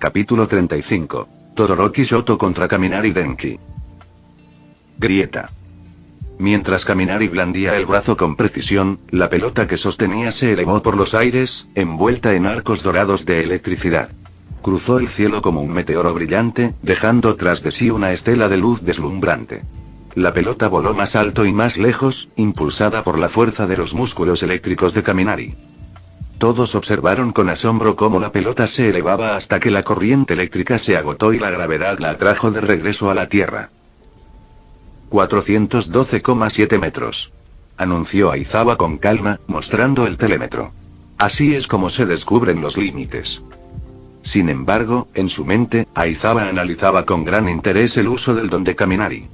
Capítulo 35. Todoroki Shoto contra Kaminari Denki. Grieta. Mientras Kaminari blandía el brazo con precisión, la pelota que sostenía se elevó por los aires, envuelta en arcos dorados de electricidad. Cruzó el cielo como un meteoro brillante, dejando tras de sí una estela de luz deslumbrante. La pelota voló más alto y más lejos, impulsada por la fuerza de los músculos eléctricos de Kaminari. Todos observaron con asombro cómo la pelota se elevaba hasta que la corriente eléctrica se agotó y la gravedad la atrajo de regreso a la Tierra. 412,7 metros. Anunció Aizawa con calma, mostrando el telémetro. Así es como se descubren los límites. Sin embargo, en su mente, Aizawa analizaba con gran interés el uso del don de Kaminari.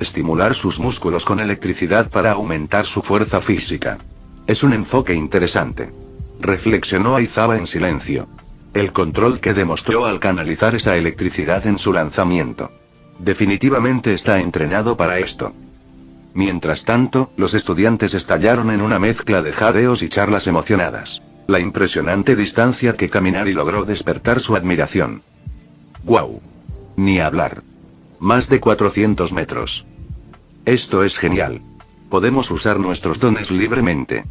Estimular sus músculos con electricidad para aumentar su fuerza física. Es un enfoque interesante. Reflexionó Aizawa en silencio. El control que demostró al canalizar esa electricidad en su lanzamiento. Definitivamente está entrenado para esto. Mientras tanto, los estudiantes estallaron en una mezcla de jadeos y charlas emocionadas. La impresionante distancia que Kaminari logró despertar su admiración. ¡Guau! Ni hablar. Más de 400 metros. Esto es genial. Podemos usar nuestros dones libremente.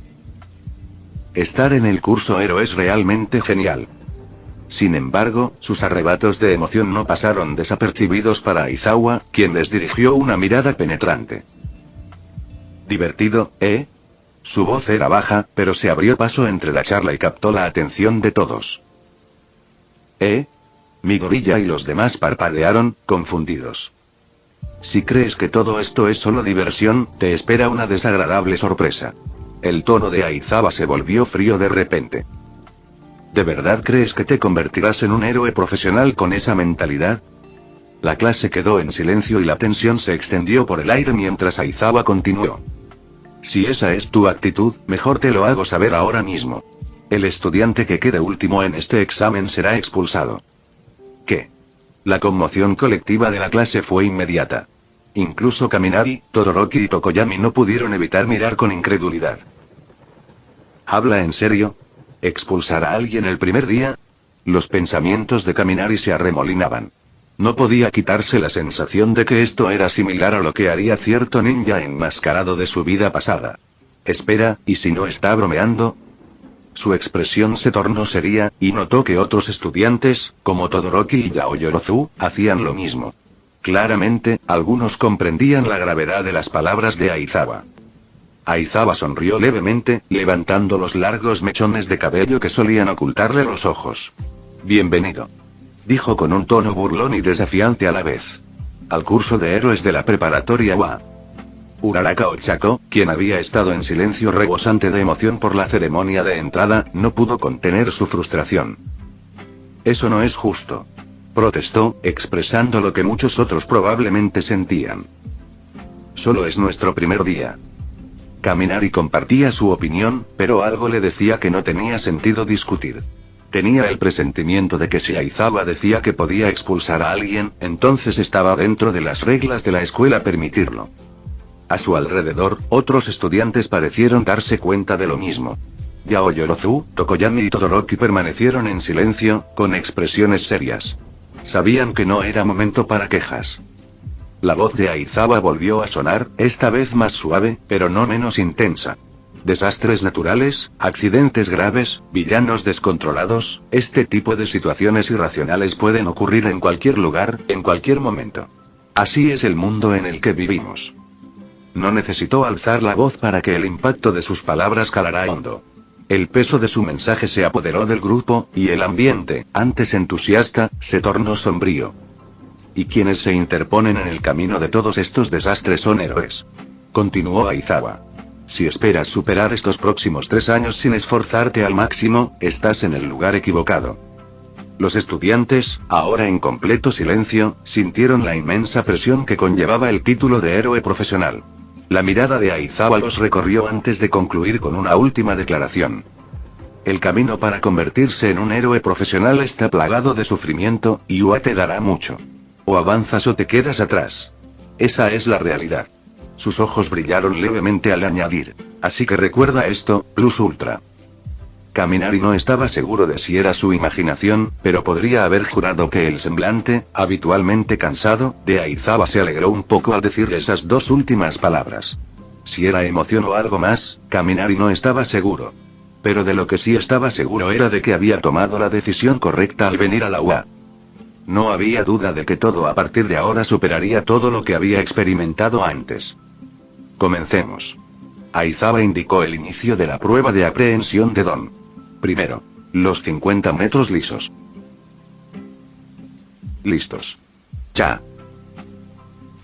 Estar en el curso Ero es realmente genial. Sin embargo, sus arrebatos de emoción no pasaron desapercibidos para Aizawa, quien les dirigió una mirada penetrante. ¿Divertido, eh? Su voz era baja, pero se abrió paso entre la charla y captó la atención de todos. ¿Eh? Mi gorilla y los demás parpadearon, confundidos. Si crees que todo esto es solo diversión, te espera una desagradable sorpresa. El tono de Aizawa se volvió frío de repente. ¿De verdad crees que te convertirás en un héroe profesional con esa mentalidad? La clase quedó en silencio y la tensión se extendió por el aire mientras Aizawa continuó. Si esa es tu actitud, mejor te lo hago saber ahora mismo. El estudiante que quede último en este examen será expulsado. ¿Qué? La conmoción colectiva de la clase fue inmediata. Incluso Kaminari, Todoroki y Tokoyami no pudieron evitar mirar con incredulidad. ¿Habla en serio? ¿Expulsar a alguien el primer día? Los pensamientos de Kaminari se arremolinaban. No podía quitarse la sensación de que esto era similar a lo que haría cierto ninja enmascarado de su vida pasada. Espera, ¿y si no está bromeando? Su expresión se tornó seria, y notó que otros estudiantes, como Todoroki y Yaoyorozu, hacían lo mismo. Claramente, algunos comprendían la gravedad de las palabras de Aizawa. Aizawa sonrió levemente, levantando los largos mechones de cabello que solían ocultarle los ojos. Bienvenido. Dijo con un tono burlón y desafiante a la vez. Al curso de héroes de la preparatoria UA. Uraraka Ochako, quien había estado en silencio rebosante de emoción por la ceremonia de entrada, no pudo contener su frustración. Eso no es justo. Protestó, expresando lo que muchos otros probablemente sentían. Solo es nuestro primer día. Kaminari compartía su opinión, pero algo le decía que no tenía sentido discutir. Tenía el presentimiento de que si Aizawa decía que podía expulsar a alguien, entonces estaba dentro de las reglas de la escuela permitirlo. A su alrededor, otros estudiantes parecieron darse cuenta de lo mismo. Yaoyorozu, Tokoyami y Todoroki permanecieron en silencio, con expresiones serias. Sabían que no era momento para quejas. La voz de Aizawa volvió a sonar, esta vez más suave, pero no menos intensa. Desastres naturales, accidentes graves, villanos descontrolados, este tipo de situaciones irracionales pueden ocurrir en cualquier lugar, en cualquier momento. Así es el mundo en el que vivimos. No necesitó alzar la voz para que el impacto de sus palabras calara hondo. El peso de su mensaje se apoderó del grupo, y el ambiente, antes entusiasta, se tornó sombrío. Y quienes se interponen en el camino de todos estos desastres son héroes. Continuó Aizawa. Si esperas superar estos próximos 3 años sin esforzarte al máximo, estás en el lugar equivocado. Los estudiantes, ahora en completo silencio, sintieron la inmensa presión que conllevaba el título de héroe profesional. La mirada de Aizawa los recorrió antes de concluir con una última declaración. El camino para convertirse en un héroe profesional está plagado de sufrimiento, y UA te dará mucho. O avanzas o te quedas atrás. Esa es la realidad. Sus ojos brillaron levemente al añadir. Así que recuerda esto, Plus Ultra. Kaminari no estaba seguro de si era su imaginación, pero podría haber jurado que el semblante, habitualmente cansado, de Aizawa se alegró un poco al decir esas dos últimas palabras. Si era emoción o algo más, Kaminari no estaba seguro. Pero de lo que sí estaba seguro era de que había tomado la decisión correcta al venir a la UA. No había duda de que todo a partir de ahora superaría todo lo que había experimentado antes. Comencemos. Aizawa indicó el inicio de la prueba de aprehensión de Don. Primero, los 50 metros lisos. Listos. Ya.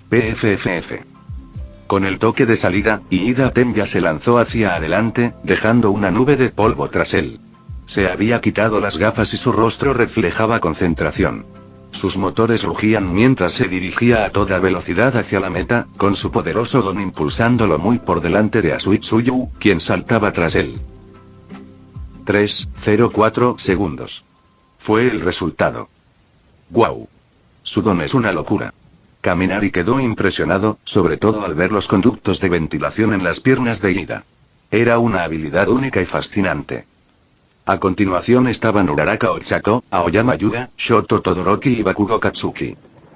PFFF. Con el toque de salida, Iida Tenya se lanzó hacia adelante, dejando una nube de polvo tras él. Se había quitado las gafas y su rostro reflejaba concentración. Sus motores rugían mientras se dirigía a toda velocidad hacia la meta, con su poderoso don impulsándolo muy por delante de Asui Tsuyu, quien saltaba tras él. 3,04 segundos. Fue el resultado. ¡Guau! Su don es una locura. Kaminari quedó impresionado, sobre todo al ver los conductos de ventilación en las piernas de Iida. Era una habilidad única y fascinante. A continuación estaban Uraraka Ochako, Aoyama Yuga, Shoto Todoroki y Bakugo Katsuki.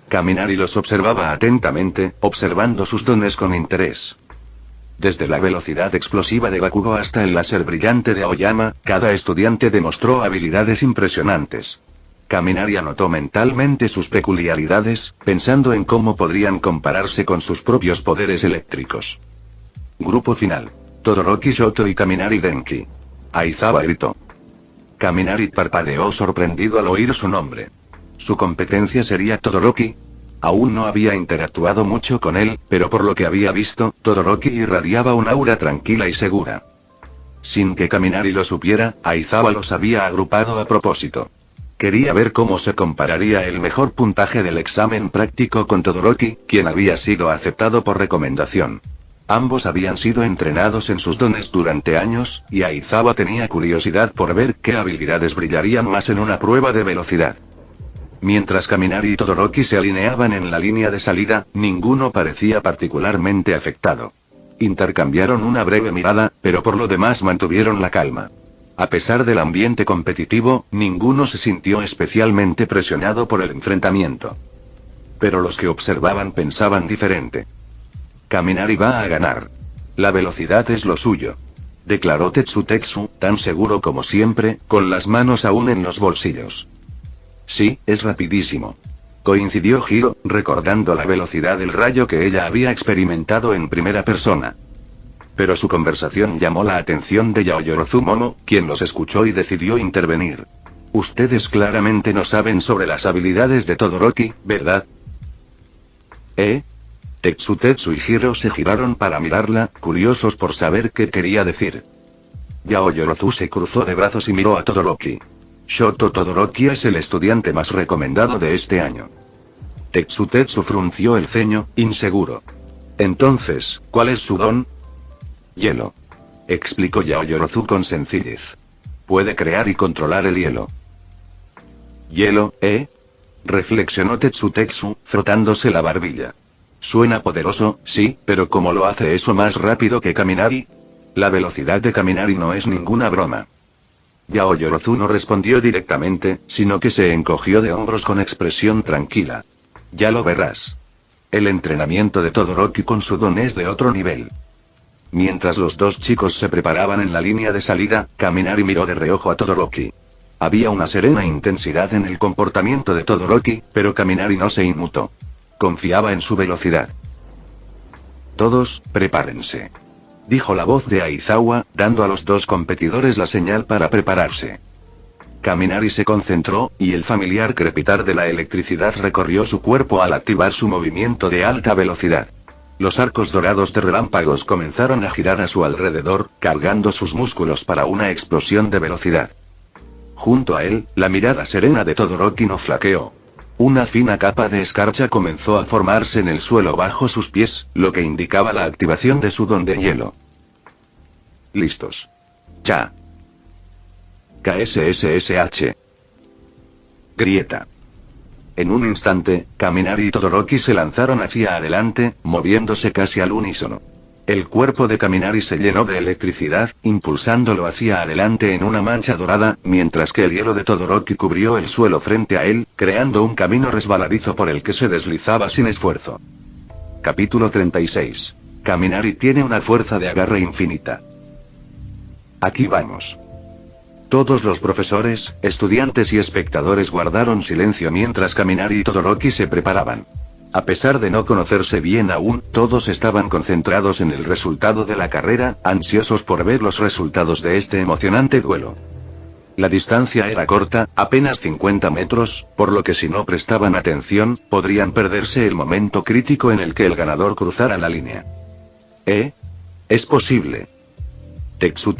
Kaminari los observaba atentamente, observando sus dones con interés. Desde la velocidad explosiva de Bakugo hasta el láser brillante de Aoyama, cada estudiante demostró habilidades impresionantes. Kaminari anotó mentalmente sus peculiaridades, pensando en cómo podrían compararse con sus propios poderes eléctricos. Grupo final. Todoroki Shoto y Kaminari Denki. Aizawa gritó. Kaminari parpadeó sorprendido al oír su nombre. ¿Su competencia sería Todoroki? Aún no había interactuado mucho con él, pero por lo que había visto, Todoroki irradiaba un aura tranquila y segura. Sin que Kaminari lo supiera, Aizawa los había agrupado a propósito. Quería ver cómo se compararía el mejor puntaje del examen práctico con Todoroki, quien había sido aceptado por recomendación. Ambos habían sido entrenados en sus dones durante años, y Aizawa tenía curiosidad por ver qué habilidades brillarían más en una prueba de velocidad. Mientras Kaminari y Todoroki se alineaban en la línea de salida, ninguno parecía particularmente afectado. Intercambiaron una breve mirada, pero por lo demás mantuvieron la calma. A pesar del ambiente competitivo, ninguno se sintió especialmente presionado por el enfrentamiento. Pero los que observaban pensaban diferente. Kaminari va a ganar. La velocidad es lo suyo. Declaró Tetsutetsu, tan seguro como siempre, con las manos aún en los bolsillos. Sí, es rapidísimo. Coincidió Hiro, recordando la velocidad del rayo que ella había experimentado en primera persona. Pero su conversación llamó la atención de Yaoyorozu Momo, quien los escuchó y decidió intervenir. Ustedes claramente no saben sobre las habilidades de Todoroki, ¿verdad? Tetsutetsu y Hiro se giraron para mirarla, curiosos por saber qué quería decir. Yaoyorozu se cruzó de brazos y miró a Todoroki. Shoto Todoroki es el estudiante más recomendado de este año. Tetsutetsu frunció el ceño, inseguro. Entonces, ¿cuál es su don? Hielo. Explicó Yaoyorozu con sencillez. Puede crear y controlar el hielo. ¿Hielo, reflexionó Tetsutetsu, frotándose la barbilla. Suena poderoso, sí, pero ¿cómo lo hace eso más rápido que Kaminari? La velocidad de Kaminari no es ninguna broma. Yaoyorozu no respondió directamente, sino que se encogió de hombros con expresión tranquila. Ya lo verás. El entrenamiento de Todoroki con su don es de otro nivel. Mientras los dos chicos se preparaban en la línea de salida, Kaminari miró de reojo a Todoroki. Había una serena intensidad en el comportamiento de Todoroki, pero Kaminari no se inmutó. Confiaba en su velocidad. Todos, prepárense. Dijo la voz de Aizawa, dando a los dos competidores la señal para prepararse. Kaminari se concentró, y el familiar crepitar de la electricidad recorrió su cuerpo al activar su movimiento de alta velocidad. Los arcos dorados de relámpagos comenzaron a girar a su alrededor, cargando sus músculos para una explosión de velocidad. Junto a él, la mirada serena de Todoroki no flaqueó. Una fina capa de escarcha comenzó a formarse en el suelo bajo sus pies, lo que indicaba la activación de su don de hielo. Listos. Ya. KSSSH. Grieta. En un instante, Kaminari y Todoroki se lanzaron hacia adelante, moviéndose casi al unísono. El cuerpo de Kaminari se llenó de electricidad, impulsándolo hacia adelante en una mancha dorada, mientras que el hielo de Todoroki cubrió el suelo frente a él, creando un camino resbaladizo por el que se deslizaba sin esfuerzo. Capítulo 36. Kaminari tiene una fuerza de agarre infinita. Aquí vamos. Todos los profesores, estudiantes y espectadores guardaron silencio mientras Kaminari y Todoroki se preparaban. A pesar de no conocerse bien aún, todos estaban concentrados en el resultado de la carrera, ansiosos por ver los resultados de este emocionante duelo. La distancia era corta, apenas 50 metros, por lo que si no prestaban atención, podrían perderse el momento crítico en el que el ganador cruzara la línea. Es posible. Tetsu,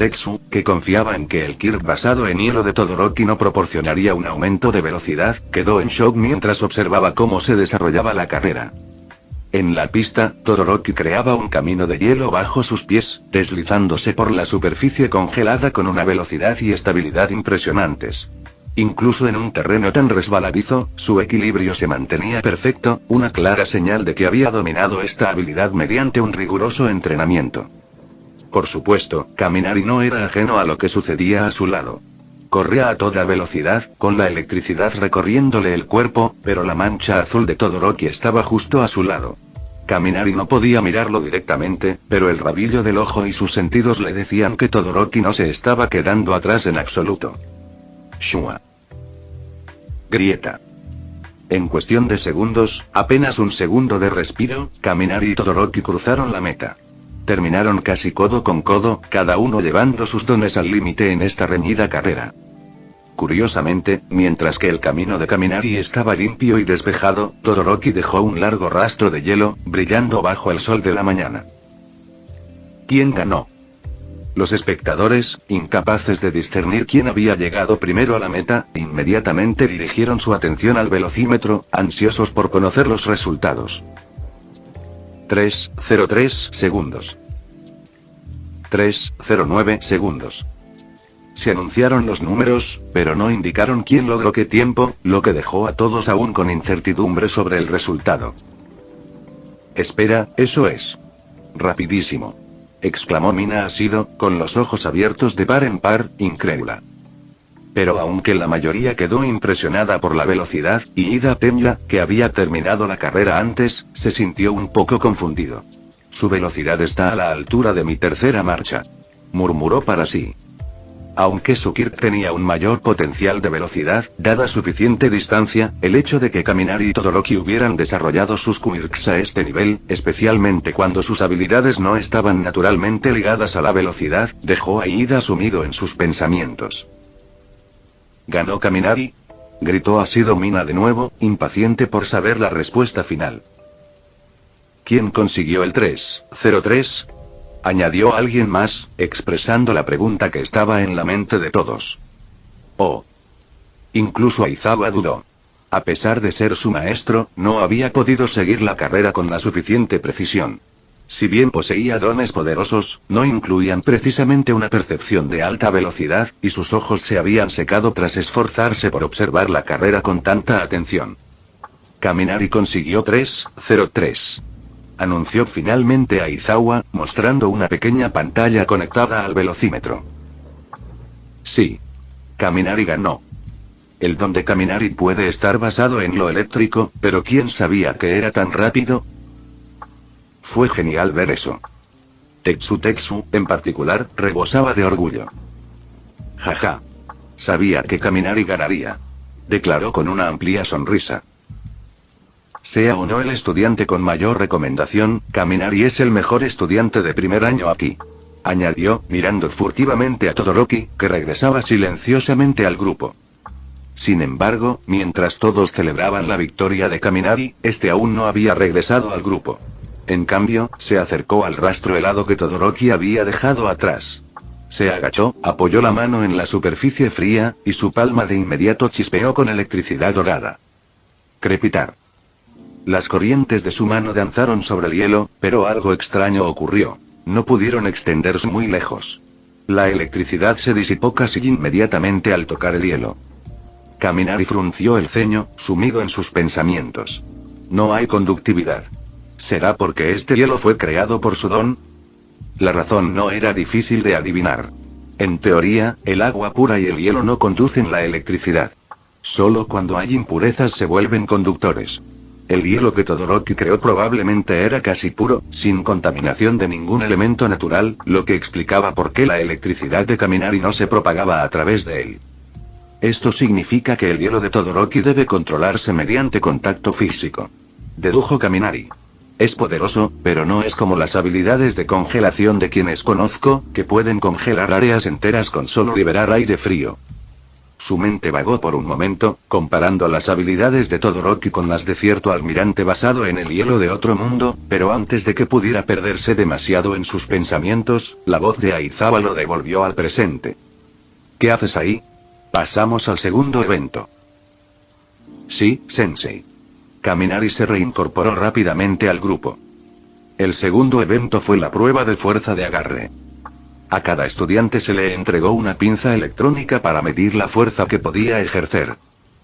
que confiaba en que el Kirk basado en hielo de Todoroki no proporcionaría un aumento de velocidad, quedó en shock mientras observaba cómo se desarrollaba la carrera. En la pista, Todoroki creaba un camino de hielo bajo sus pies, deslizándose por la superficie congelada con una velocidad y estabilidad impresionantes. Incluso en un terreno tan resbaladizo, su equilibrio se mantenía perfecto, una clara señal de que había dominado esta habilidad mediante un riguroso entrenamiento. Por supuesto, Kaminari no era ajeno a lo que sucedía a su lado. Corría a toda velocidad, con la electricidad recorriéndole el cuerpo, pero la mancha azul de Todoroki estaba justo a su lado. Kaminari no podía mirarlo directamente, pero el rabillo del ojo y sus sentidos le decían que Todoroki no se estaba quedando atrás en absoluto. Shua. Grieta. En cuestión de segundos, apenas un segundo de respiro, Kaminari y Todoroki cruzaron la meta. Terminaron casi codo con codo, cada uno llevando sus dones al límite en esta reñida carrera. Curiosamente, mientras que el camino de Kaminari estaba limpio y despejado, Todoroki dejó un largo rastro de hielo, brillando bajo el sol de la mañana. ¿Quién ganó? Los espectadores, incapaces de discernir quién había llegado primero a la meta, inmediatamente dirigieron su atención al velocímetro, ansiosos por conocer los resultados. 3:03 segundos. 3:09 segundos. Se anunciaron los números, pero no indicaron quién logró qué tiempo, lo que dejó a todos aún con incertidumbre sobre el resultado. Espera, eso es rapidísimo, exclamó Mina Asido, con los ojos abiertos de par en par, incrédula. Pero aunque la mayoría quedó impresionada por la velocidad, y Ida Tenya, que había terminado la carrera antes, se sintió un poco confundido. Su velocidad está a la altura de mi tercera marcha, murmuró para sí. Aunque su Kirk tenía un mayor potencial de velocidad, dada suficiente distancia, el hecho de que Kaminari y Todoroki hubieran desarrollado sus quirks a este nivel, especialmente cuando sus habilidades no estaban naturalmente ligadas a la velocidad, dejó a Ida sumido en sus pensamientos. ¿Ganó Kaminari?, gritó Asido Mina de nuevo, impaciente por saber la respuesta final. ¿Quién consiguió el 3:03? Añadió alguien más, expresando la pregunta que estaba en la mente de todos. Oh. Incluso Aizawa dudó. A pesar de ser su maestro, no había podido seguir la carrera con la suficiente precisión. Si bien poseía dones poderosos, no incluían precisamente una percepción de alta velocidad, y sus ojos se habían secado tras esforzarse por observar la carrera con tanta atención. Kaminari consiguió 3:03. Anunció finalmente Aizawa, mostrando una pequeña pantalla conectada al velocímetro. Sí. Kaminari ganó. El don de Kaminari puede estar basado en lo eléctrico, pero ¿quién sabía que era tan rápido? Fue genial ver eso. Tetsu, en particular, rebosaba de orgullo. Jaja. Sabía que Kaminari ganaría, declaró con una amplia sonrisa. Sea o no el estudiante con mayor recomendación, Kaminari es el mejor estudiante de primer año aquí, añadió, mirando furtivamente a Todoroki, que regresaba silenciosamente al grupo. Sin embargo, mientras todos celebraban la victoria de Kaminari, este aún no había regresado al grupo. En cambio, se acercó al rastro helado que Todoroki había dejado atrás. Se agachó, apoyó la mano en la superficie fría, y su palma de inmediato chispeó con electricidad dorada. Crepitar. Las corrientes de su mano danzaron sobre el hielo, pero algo extraño ocurrió. No pudieron extenderse muy lejos. La electricidad se disipó casi inmediatamente al tocar el hielo. Kaminari frunció el ceño, sumido en sus pensamientos. No hay conductividad. ¿Será porque este hielo fue creado por su don? La razón no era difícil de adivinar. En teoría, el agua pura y el hielo no conducen la electricidad. Solo cuando hay impurezas se vuelven conductores. El hielo que Todoroki creó probablemente era casi puro, sin contaminación de ningún elemento natural, lo que explicaba por qué la electricidad de Kaminari no se propagaba a través de él. Esto significa que el hielo de Todoroki debe controlarse mediante contacto físico. Dedujo Kaminari. Es poderoso, pero no es como las habilidades de congelación de quienes conozco, que pueden congelar áreas enteras con solo liberar aire frío. Su mente vagó por un momento, comparando las habilidades de Todoroki con las de cierto almirante basado en el hielo de otro mundo, pero antes de que pudiera perderse demasiado en sus pensamientos, la voz de Aizawa lo devolvió al presente. ¿Qué haces ahí? Pasamos al segundo evento. Sí, Sensei. Kaminari se reincorporó rápidamente al grupo. El segundo evento fue la prueba de fuerza de agarre. A cada estudiante se le entregó una pinza electrónica para medir la fuerza que podía ejercer.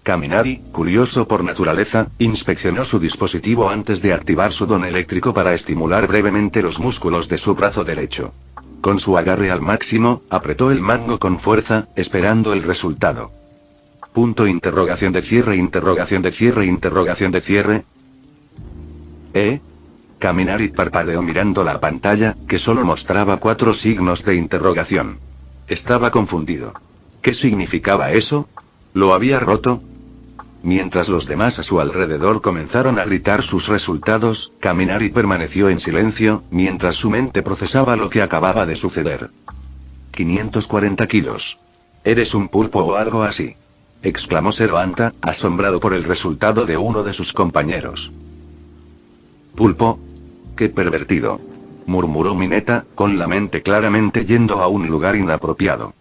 Kaminari, curioso por naturaleza, inspeccionó su dispositivo antes de activar su don eléctrico para estimular brevemente los músculos de su brazo derecho. Con su agarre al máximo, apretó el mango con fuerza, esperando el resultado. Interrogación de cierre, interrogación de cierre, interrogación de cierre. Kaminari parpadeó mirando la pantalla, que solo mostraba 4 signos de interrogación. Estaba confundido. ¿Qué significaba eso? ¿Lo había roto? Mientras los demás a su alrededor comenzaron a gritar sus resultados, Kaminari permaneció en silencio, mientras su mente procesaba lo que acababa de suceder. 540 kilos. ¿Eres un pulpo o algo así?, exclamó Zero Anta, asombrado por el resultado de uno de sus compañeros. ¿Pulpo? ¡Qué pervertido!, murmuró Mineta, con la mente claramente yendo a un lugar inapropiado.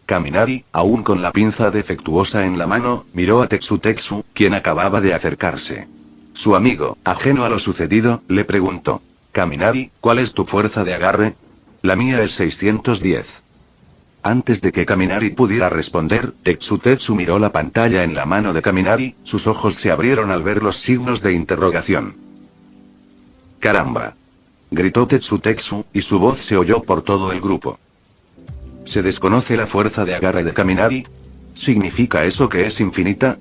Kaminari, aún con la pinza defectuosa en la mano, miró a Tetsu, quien acababa de acercarse. Su amigo, ajeno a lo sucedido, le preguntó: Kaminari, ¿cuál es tu fuerza de agarre? La mía es 610. Antes de que Kaminari pudiera responder, Tetsu miró la pantalla en la mano de Kaminari, sus ojos se abrieron al ver los signos de interrogación. ¡Caramba!, gritó Tetsu, y su voz se oyó por todo el grupo. ¿Se desconoce la fuerza de agarre de Kaminari? ¿Significa eso que es infinita?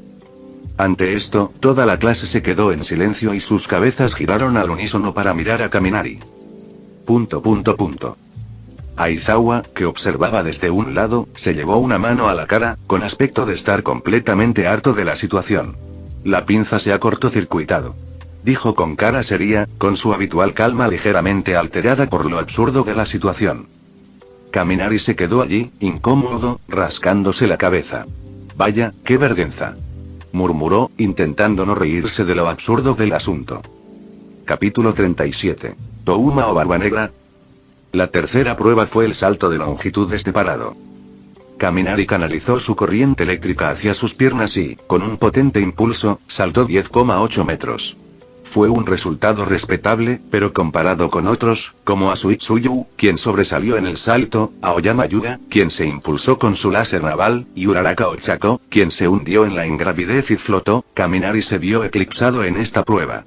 Ante esto, toda la clase se quedó en silencio y sus cabezas giraron al unísono para mirar a Kaminari. Aizawa, que observaba desde un lado, se llevó una mano a la cara, con aspecto de estar completamente harto de la situación. La pinza se ha cortocircuitado, dijo con cara seria, con su habitual calma ligeramente alterada por lo absurdo de la situación. Kaminari se quedó allí, incómodo, rascándose la cabeza. Vaya, qué vergüenza, murmuró, intentando no reírse de lo absurdo del asunto. Capítulo 37. Touma o Barba Negra. La tercera prueba fue el salto de longitud parado. Kaminari canalizó su corriente eléctrica hacia sus piernas y, con un potente impulso, saltó 10,8 metros. Fue un resultado respetable, pero comparado con otros, como Asui Tsuyu, quien sobresalió en el salto, Aoyama Yuga, quien se impulsó con su láser naval, y Uraraka Ochako, quien se hundió en la ingravidez y flotó, Kaminari se vio eclipsado en esta prueba.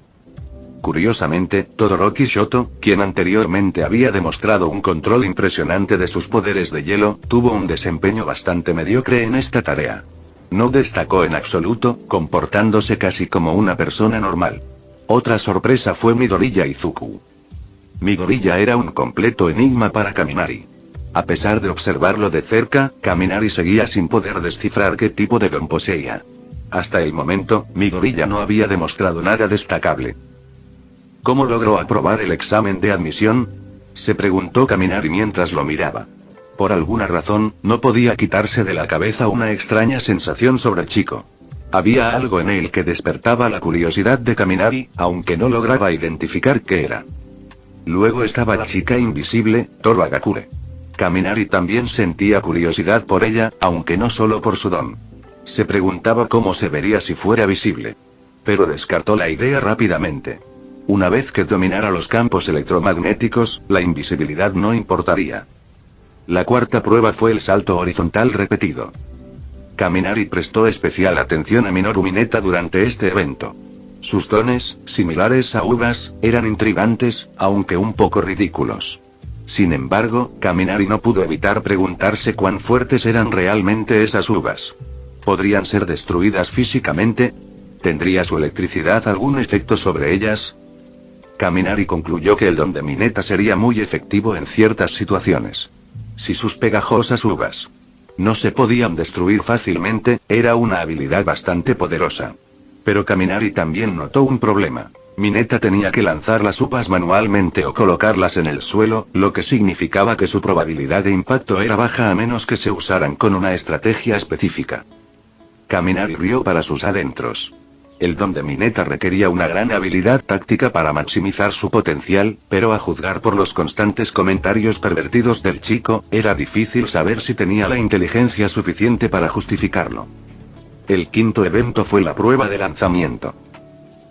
Curiosamente, Todoroki Shoto, quien anteriormente había demostrado un control impresionante de sus poderes de hielo, tuvo un desempeño bastante mediocre en esta tarea. No destacó en absoluto, comportándose casi como una persona normal. Otra sorpresa fue Midoriya Izuku. Midoriya era un completo enigma para Kaminari. A pesar de observarlo de cerca, Kaminari seguía sin poder descifrar qué tipo de don poseía. Hasta el momento, Midoriya no había demostrado nada destacable. ¿Cómo logró aprobar el examen de admisión?, se preguntó Kaminari mientras lo miraba. Por alguna razón, no podía quitarse de la cabeza una extraña sensación sobre el chico. Había algo en él que despertaba la curiosidad de Kaminari, aunque no lograba identificar qué era. Luego estaba la chica invisible, Toru Agakure. Kaminari también sentía curiosidad por ella, aunque no solo por su don. Se preguntaba cómo se vería si fuera visible. Pero descartó la idea rápidamente. Una vez que dominara los campos electromagnéticos, la invisibilidad no importaría. La cuarta prueba fue el salto horizontal repetido. Kaminari prestó especial atención a Minoru Mineta durante este evento. Sus dones, similares a uvas, eran intrigantes, aunque un poco ridículos. Sin embargo, Kaminari no pudo evitar preguntarse cuán fuertes eran realmente esas uvas. ¿Podrían ser destruidas físicamente? ¿Tendría su electricidad algún efecto sobre ellas? Kaminari concluyó que el don de Mineta sería muy efectivo en ciertas situaciones. Si sus pegajosas uvas no se podían destruir fácilmente, era una habilidad bastante poderosa. Pero Kaminari también notó un problema. Mineta tenía que lanzar las uvas manualmente o colocarlas en el suelo, lo que significaba que su probabilidad de impacto era baja a menos que se usaran con una estrategia específica. Kaminari rió para sus adentros. El don de Mineta requería una gran habilidad táctica para maximizar su potencial, pero a juzgar por los constantes comentarios pervertidos del chico, era difícil saber si tenía la inteligencia suficiente para justificarlo. El quinto evento fue la prueba de lanzamiento.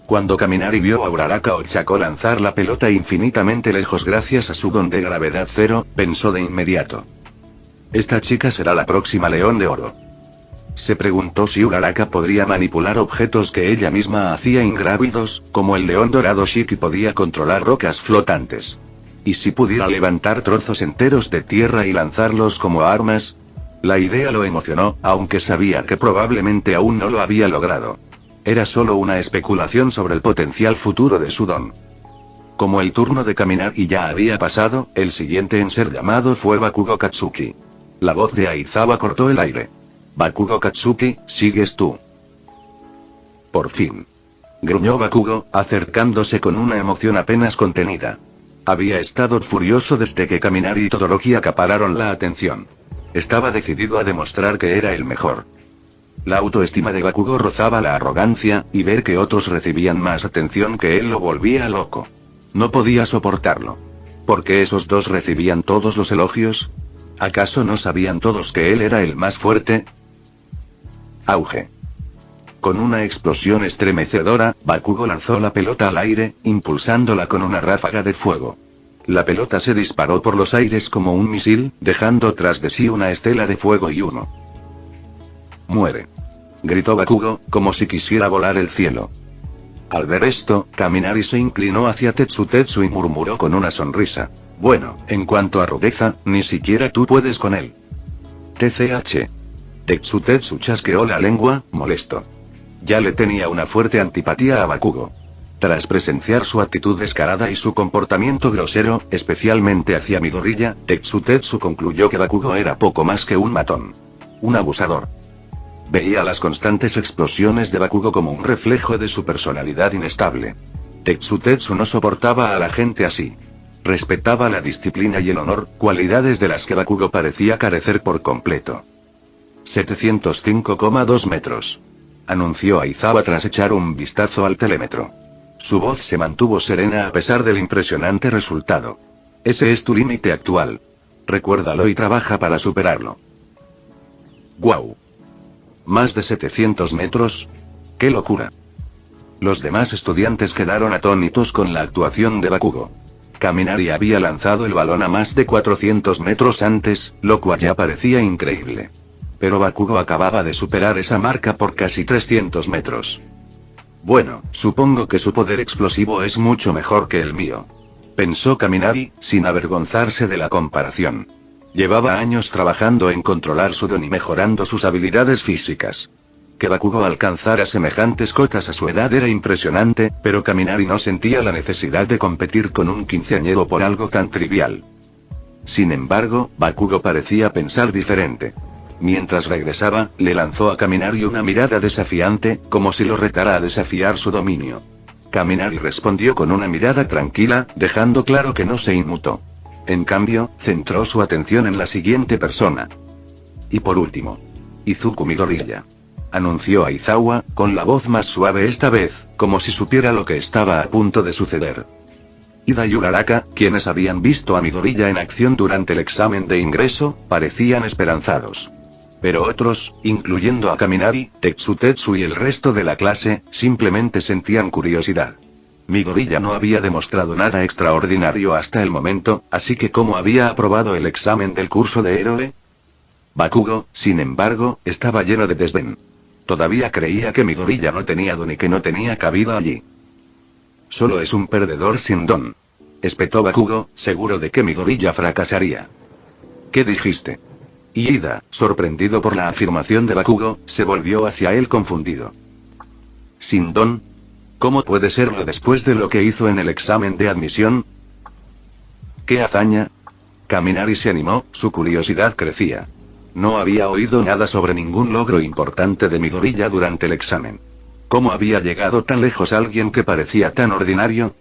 Cuando Kaminari vio a Uraraka Ochako lanzar la pelota infinitamente lejos gracias a su don de gravedad cero, pensó de inmediato: esta chica será la próxima León de Oro. Se preguntó si Uraraka podría manipular objetos que ella misma hacía ingrávidos, como el león dorado Shiki podía controlar rocas flotantes. ¿Y si pudiera levantar trozos enteros de tierra y lanzarlos como armas? La idea lo emocionó, aunque sabía que probablemente aún no lo había logrado. Era solo una especulación sobre el potencial futuro de su don. Como el turno de Kaminari ya había pasado, el siguiente en ser llamado fue Bakugo Katsuki. La voz de Aizawa cortó el aire. Bakugo Katsuki, sigues tú. Por fin. Gruñó Bakugo, acercándose con una emoción apenas contenida. Había estado furioso desde que Kaminari y Todoroki acapararon la atención. Estaba decidido a demostrar que era el mejor. La autoestima de Bakugo rozaba la arrogancia, y ver que otros recibían más atención que él lo volvía loco. No podía soportarlo. ¿Por qué esos dos recibían todos los elogios? ¿Acaso no sabían todos que él era el más fuerte? Auge. Con una explosión estremecedora, Bakugo lanzó la pelota al aire, impulsándola con una ráfaga de fuego. La pelota se disparó por los aires como un misil, dejando tras de sí una estela de fuego y humo. Muere. Gritó Bakugo, como si quisiera volar el cielo. Al ver esto, Kaminari se inclinó hacia Tetsutetsu y murmuró con una sonrisa: bueno, en cuanto a rudeza, ni siquiera tú puedes con él. TCH. Tetsutetsu chasqueó la lengua, molesto. Ya le tenía una fuerte antipatía a Bakugo. Tras presenciar su actitud descarada y su comportamiento grosero, especialmente hacia Midoriya, Tetsutetsu concluyó que Bakugo era poco más que un matón. Un abusador. Veía las constantes explosiones de Bakugo como un reflejo de su personalidad inestable. Tetsutetsu no soportaba a la gente así. Respetaba la disciplina y el honor, cualidades de las que Bakugo parecía carecer por completo. 705,2 metros. Anunció Aizawa tras echar un vistazo al telémetro. Su voz se mantuvo serena a pesar del impresionante resultado. Ese es tu límite actual. Recuérdalo y trabaja para superarlo. ¡Guau! ¿Más de 700 metros? ¡Qué locura! Los demás estudiantes quedaron atónitos con la actuación de Bakugo. Kaminari había lanzado el balón a más de 400 metros antes, lo cual ya parecía increíble. Pero Bakugo acababa de superar esa marca por casi 300 metros. Bueno, supongo que su poder explosivo es mucho mejor que el mío. Pensó Kaminari, sin avergonzarse de la comparación. Llevaba años trabajando en controlar su don y mejorando sus habilidades físicas. Que Bakugo alcanzara semejantes cotas a su edad era impresionante, pero Kaminari no sentía la necesidad de competir con un quinceañero por algo tan trivial. Sin embargo, Bakugo parecía pensar diferente. Mientras regresaba, le lanzó a Kaminari una mirada desafiante, como si lo retara a desafiar su dominio. Kaminari respondió con una mirada tranquila, dejando claro que no se inmutó. En cambio, centró su atención en la siguiente persona. Y por último, Izuku Midoriya. Anunció Aizawa, con la voz más suave esta vez, como si supiera lo que estaba a punto de suceder. Ida y Uraraka, quienes habían visto a Midoriya en acción durante el examen de ingreso, parecían esperanzados. Pero otros, incluyendo a Kaminari, Tetsutetsu y el resto de la clase, simplemente sentían curiosidad. Midoriya no había demostrado nada extraordinario hasta el momento, así que ¿cómo había aprobado el examen del curso de héroe? Bakugo, sin embargo, estaba lleno de desdén. Todavía creía que Midoriya no tenía don y que no tenía cabida allí. Solo es un perdedor sin don. espetó Bakugo, seguro de que Midoriya fracasaría. ¿Qué dijiste? Iida, sorprendido por la afirmación de Bakugo, se volvió hacia él confundido. ¿Sin don? ¿Cómo puede serlo después de lo que hizo en el examen de admisión? ¿Qué hazaña? Kaminari se animó, su curiosidad crecía. No había oído nada sobre ningún logro importante de Midoriya durante el examen. ¿Cómo había llegado tan lejos alguien que parecía tan ordinario?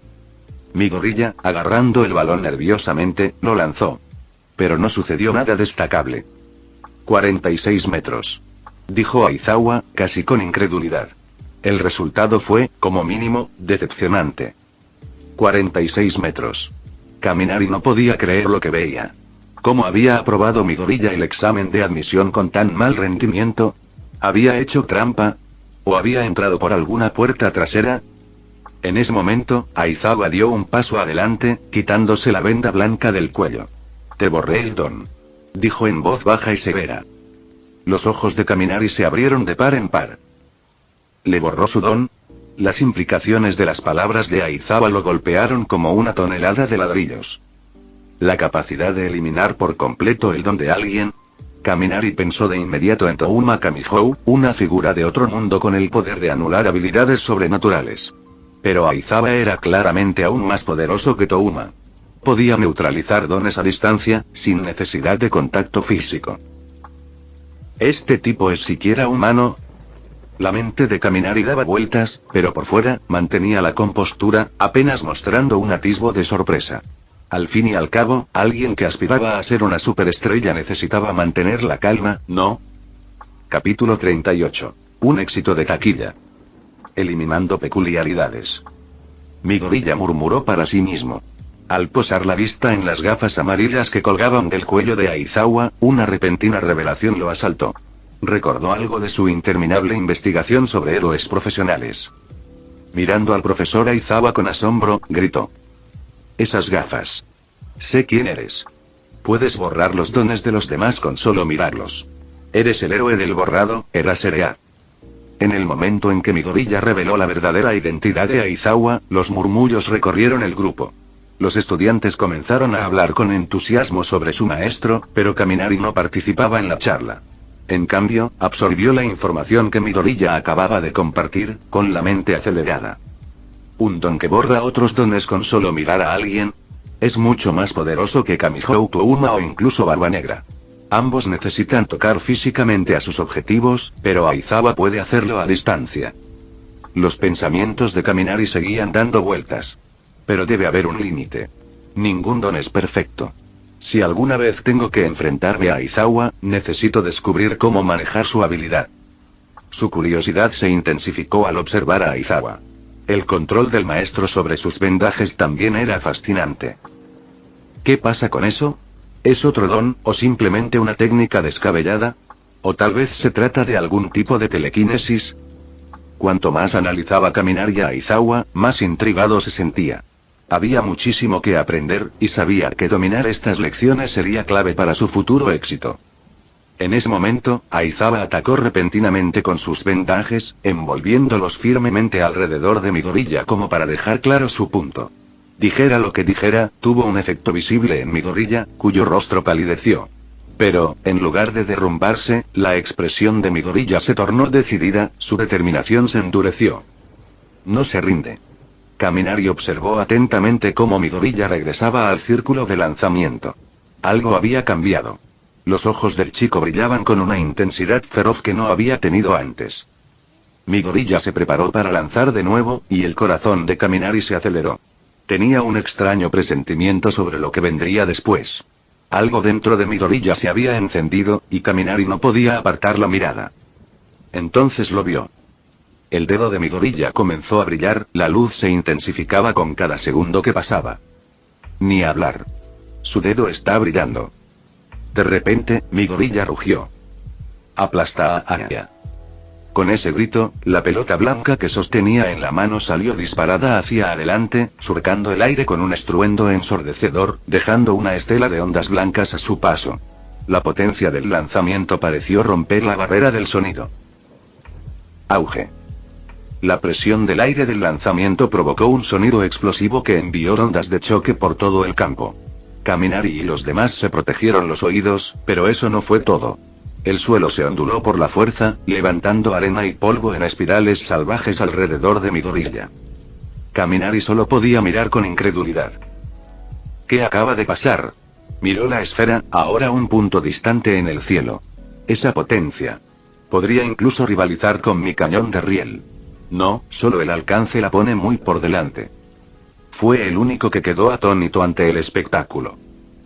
Midoriya, agarrando el balón nerviosamente, lo lanzó. Pero no sucedió nada destacable. 46 metros. Dijo Aizawa, casi con incredulidad. El resultado fue, como mínimo, decepcionante. 46 metros. Kaminari no podía creer lo que veía. ¿Cómo había aprobado Midoriya el examen de admisión con tan mal rendimiento? ¿Había hecho trampa? ¿O había entrado por alguna puerta trasera? En ese momento, Aizawa dio un paso adelante, quitándose la venda blanca del cuello. Te borré el don. Dijo en voz baja y severa. Los ojos de Kaminari se abrieron de par en par. ¿Le borró su don? Las implicaciones de las palabras de Aizawa lo golpearon como una tonelada de ladrillos. La capacidad de eliminar por completo el don de alguien. Kaminari pensó de inmediato en Touma Kamihou, una figura de otro mundo con el poder de anular habilidades sobrenaturales. Pero Aizawa era claramente aún más poderoso que Touma. Podía neutralizar dones a distancia, sin necesidad de contacto físico. ¿Este tipo es siquiera humano? La mente de Kaminari daba vueltas, pero por fuera, mantenía la compostura, apenas mostrando un atisbo de sorpresa. Al fin y al cabo, alguien que aspiraba a ser una superestrella necesitaba mantener la calma, ¿no? Capítulo 38. Un éxito de taquilla. Eliminando peculiaridades. Midoriya murmuró para sí mismo. Al posar la vista en las gafas amarillas que colgaban del cuello de Aizawa, una repentina revelación lo asaltó. Recordó algo de su interminable investigación sobre héroes profesionales. Mirando al profesor Aizawa con asombro, gritó. Esas gafas. Sé quién eres. Puedes borrar los dones de los demás con solo mirarlos. Eres el héroe del borrado, Eraserea. En el momento en que Midoriya reveló la verdadera identidad de Aizawa, los murmullos recorrieron el grupo. Los estudiantes comenzaron a hablar con entusiasmo sobre su maestro, pero Kaminari no participaba en la charla. En cambio, absorbió la información que Midoriya acababa de compartir, con la mente acelerada. Un don que borra otros dones con solo mirar a alguien. Es mucho más poderoso que Kamihou Touma o incluso Barba Negra. Ambos necesitan tocar físicamente a sus objetivos, pero Aizawa puede hacerlo a distancia. Los pensamientos de Kaminari seguían dando vueltas. Pero debe haber un límite. Ningún don es perfecto. Si alguna vez tengo que enfrentarme a Aizawa, necesito descubrir cómo manejar su habilidad. Su curiosidad se intensificó al observar a Aizawa. El control del maestro sobre sus vendajes también era fascinante. ¿Qué pasa con eso? ¿Es otro don, o simplemente una técnica descabellada? ¿O tal vez se trata de algún tipo de telequinesis? Cuanto más analizaba Kaminari a Aizawa, más intrigado se sentía. Había muchísimo que aprender, y sabía que dominar estas lecciones sería clave para su futuro éxito. En ese momento, Aizawa atacó repentinamente con sus vendajes, envolviéndolos firmemente alrededor de Midoriya como para dejar claro su punto. Dijera lo que dijera, tuvo un efecto visible en Midoriya, cuyo rostro palideció. Pero, en lugar de derrumbarse, la expresión de Midoriya se tornó decidida, su determinación se endureció. No se rinde. Kaminari observó atentamente cómo Midoriya regresaba al círculo de lanzamiento. Algo había cambiado. Los ojos del chico brillaban con una intensidad feroz que no había tenido antes. Midoriya se preparó para lanzar de nuevo, y el corazón de Kaminari se aceleró. Tenía un extraño presentimiento sobre lo que vendría después. Algo dentro de Midoriya se había encendido, y Kaminari no podía apartar la mirada. Entonces lo vio. El dedo de Midoriya comenzó a brillar, la luz se intensificaba con cada segundo que pasaba. Ni hablar. Su dedo está brillando. De repente, Midoriya rugió. Aplasta a Aya. Con ese grito, la pelota blanca que sostenía en la mano salió disparada hacia adelante, surcando el aire con un estruendo ensordecedor, dejando una estela de ondas blancas a su paso. La potencia del lanzamiento pareció romper la barrera del sonido. Auge. La presión del aire del lanzamiento provocó un sonido explosivo que envió ondas de choque por todo el campo. Kaminari y los demás se protegieron los oídos, pero eso no fue todo. El suelo se onduló por la fuerza, levantando arena y polvo en espirales salvajes alrededor de Midoriya. Kaminari solo podía mirar con incredulidad. ¿Qué acaba de pasar? Miró la esfera, ahora un punto distante en el cielo. Esa potencia. Podría incluso rivalizar con mi cañón de riel. No, solo el alcance la pone muy por delante. Fue el único que quedó atónito ante el espectáculo.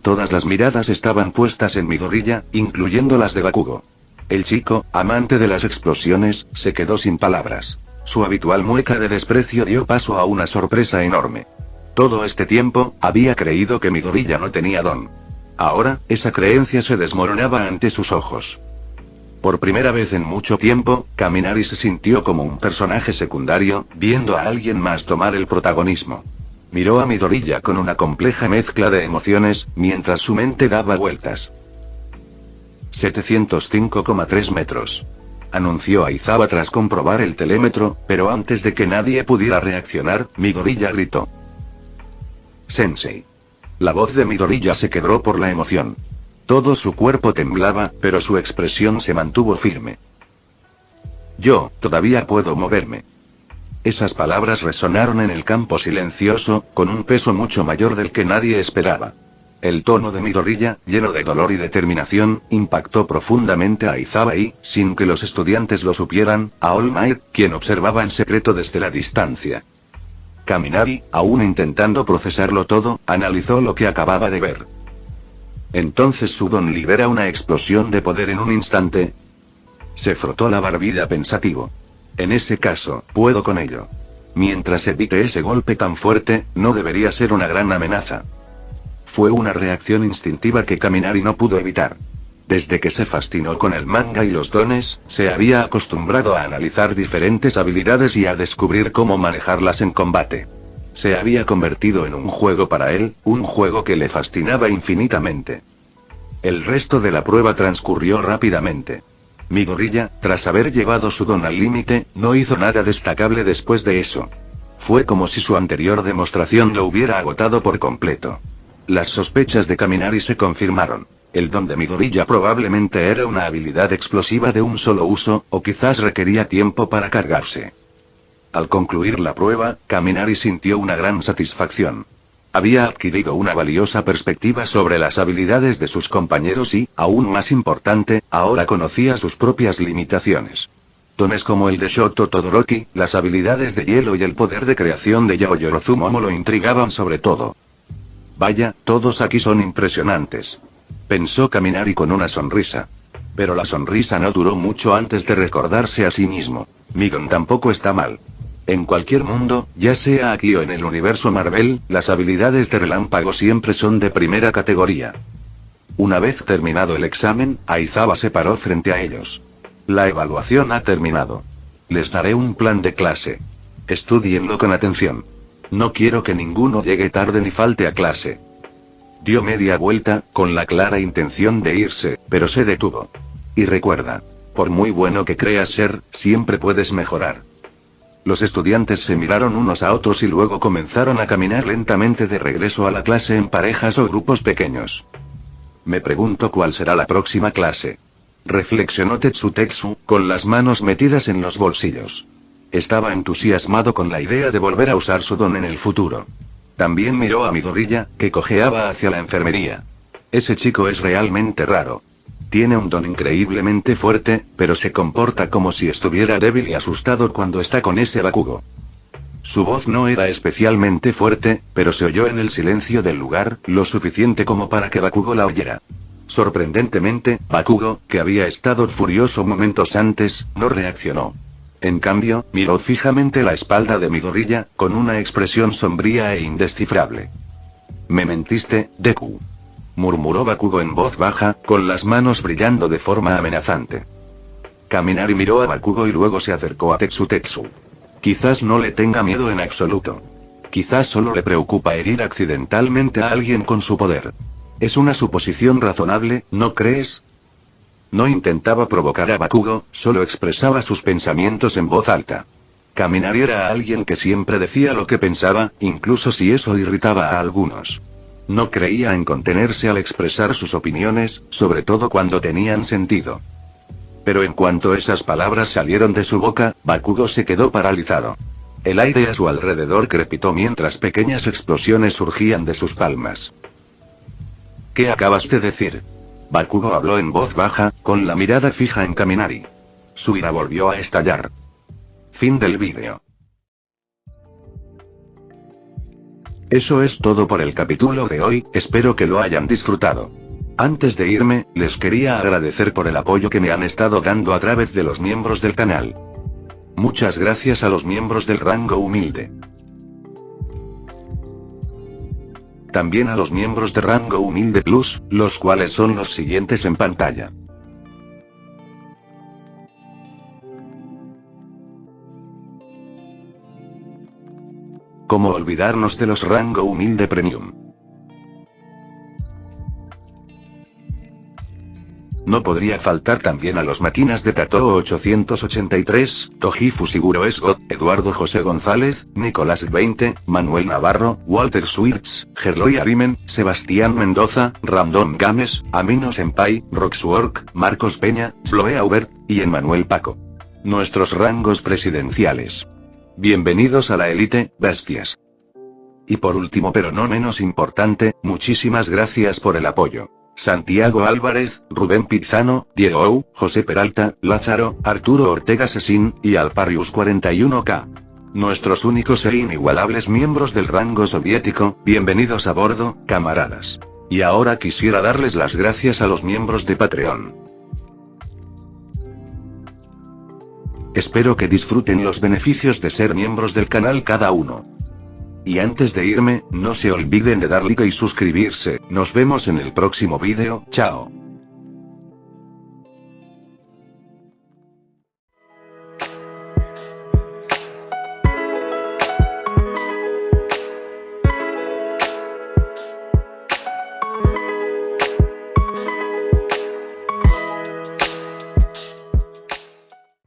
Todas las miradas estaban puestas en Midoriya, incluyendo las de Bakugo. El chico, amante de las explosiones, se quedó sin palabras. Su habitual mueca de desprecio dio paso a una sorpresa enorme. Todo este tiempo, había creído que Midoriya no tenía don. Ahora, esa creencia se desmoronaba ante sus ojos. Por primera vez en mucho tiempo, Kaminari se sintió como un personaje secundario, viendo a alguien más tomar el protagonismo. Miró a Midoriya con una compleja mezcla de emociones, mientras su mente daba vueltas. 705,3 metros. Anunció Aizawa tras comprobar el telémetro, pero antes de que nadie pudiera reaccionar, Midoriya gritó. Sensei. La voz de Midoriya se quebró por la emoción. Todo su cuerpo temblaba, pero su expresión se mantuvo firme. Yo, todavía puedo moverme. Esas palabras resonaron en el campo silencioso, con un peso mucho mayor del que nadie esperaba. El tono de Midoriya, lleno de dolor y determinación, impactó profundamente a Aizawa y, sin que los estudiantes lo supieran, a All Might, quien observaba en secreto desde la distancia. Kaminari, aún intentando procesarlo todo, analizó lo que acababa de ver. Entonces su don libera una explosión de poder en un instante. Se frotó la barbilla pensativo. En ese caso, puedo con ello. Mientras evite ese golpe tan fuerte, no debería ser una gran amenaza. Fue una reacción instintiva que Kaminari no pudo evitar. Desde que se fascinó con el manga y los dones, se había acostumbrado a analizar diferentes habilidades y a descubrir cómo manejarlas en combate. Se había convertido en un juego para él, un juego que le fascinaba infinitamente. El resto de la prueba transcurrió rápidamente. Midoriya, tras haber llevado su don al límite, no hizo nada destacable después de eso. Fue como si su anterior demostración lo hubiera agotado por completo. Las sospechas de Kaminari se confirmaron. El don de Midoriya probablemente era una habilidad explosiva de un solo uso, o quizás requería tiempo para cargarse. Al concluir la prueba, Kaminari sintió una gran satisfacción. Había adquirido una valiosa perspectiva sobre las habilidades de sus compañeros y, aún más importante, ahora conocía sus propias limitaciones. Dones como el de Shoto Todoroki, las habilidades de hielo y el poder de creación de Yao Yorozumomo lo intrigaban sobre todo. Vaya, todos aquí son impresionantes. Pensó Kaminari con una sonrisa. Pero la sonrisa no duró mucho antes de recordarse a sí mismo. Mi don tampoco está mal. En cualquier mundo, ya sea aquí o en el universo Marvel, las habilidades de relámpago siempre son de primera categoría. Una vez terminado el examen, Aizawa se paró frente a ellos. La evaluación ha terminado. Les daré un plan de clase. Estúdienlo con atención. No quiero que ninguno llegue tarde ni falte a clase. Dio media vuelta, con la clara intención de irse, pero se detuvo. Y recuerda, por muy bueno que creas ser, siempre puedes mejorar. Los estudiantes se miraron unos a otros y luego comenzaron a caminar lentamente de regreso a la clase en parejas o grupos pequeños. Me pregunto cuál será la próxima clase. Reflexionó Tetsutetsu, con las manos metidas en los bolsillos. Estaba entusiasmado con la idea de volver a usar su don en el futuro. También miró a Midoriya, que cojeaba hacia la enfermería. Ese chico es realmente raro. Tiene un don increíblemente fuerte, pero se comporta como si estuviera débil y asustado cuando está con ese Bakugo. Su voz no era especialmente fuerte, pero se oyó en el silencio del lugar, lo suficiente como para que Bakugo la oyera. Sorprendentemente, Bakugo, que había estado furioso momentos antes, no reaccionó. En cambio, miró fijamente la espalda de Midoriya, con una expresión sombría e indescifrable. «Me mentiste, Deku», murmuró Bakugo en voz baja, con las manos brillando de forma amenazante. Kaminari miró a Bakugo y luego se acercó a Tetsutetsu. Quizás no le tenga miedo en absoluto. Quizás solo le preocupa herir accidentalmente a alguien con su poder. Es una suposición razonable, ¿no crees? No intentaba provocar a Bakugo, solo expresaba sus pensamientos en voz alta. Kaminari era alguien que siempre decía lo que pensaba, incluso si eso irritaba a algunos. No creía en contenerse al expresar sus opiniones, sobre todo cuando tenían sentido. Pero en cuanto esas palabras salieron de su boca, Bakugo se quedó paralizado. El aire a su alrededor crepitó mientras pequeñas explosiones surgían de sus palmas. ¿Qué acabas de decir? Bakugo habló en voz baja, con la mirada fija en Kaminari. Su ira volvió a estallar. Fin del vídeo. Eso es todo por el capítulo de hoy, espero que lo hayan disfrutado. Antes de irme, les quería agradecer por el apoyo que me han estado dando a través de los miembros del canal. Muchas gracias a los miembros del rango humilde. También a los miembros de rango humilde plus, los cuales son los siguientes en pantalla. ¿Cómo olvidarnos de los rango humilde premium? No podría faltar también a los máquinas de Tatoo 883, Toji Fusiguro Esgot, Eduardo José González, Nicolás 20, Manuel Navarro, Walter Swirtz, Gerloy Arimen, Sebastián Mendoza, Random Games, Amino Senpai, Roxwork, Marcos Peña, Sloe Aubert, y Emmanuel Paco. Nuestros rangos presidenciales. Bienvenidos a la élite, bestias. Y por último pero no menos importante, muchísimas gracias por el apoyo. Santiago Álvarez, Rubén Pizano, Diego Ou, José Peralta, Lázaro, Arturo Ortega Sesín, y Alparius 41K. Nuestros únicos e inigualables miembros del rango soviético, bienvenidos a bordo, camaradas. Y ahora quisiera darles las gracias a los miembros de Patreon. Espero que disfruten los beneficios de ser miembros del canal cada uno. Y antes de irme, no se olviden de dar like y suscribirse, nos vemos en el próximo vídeo, chao.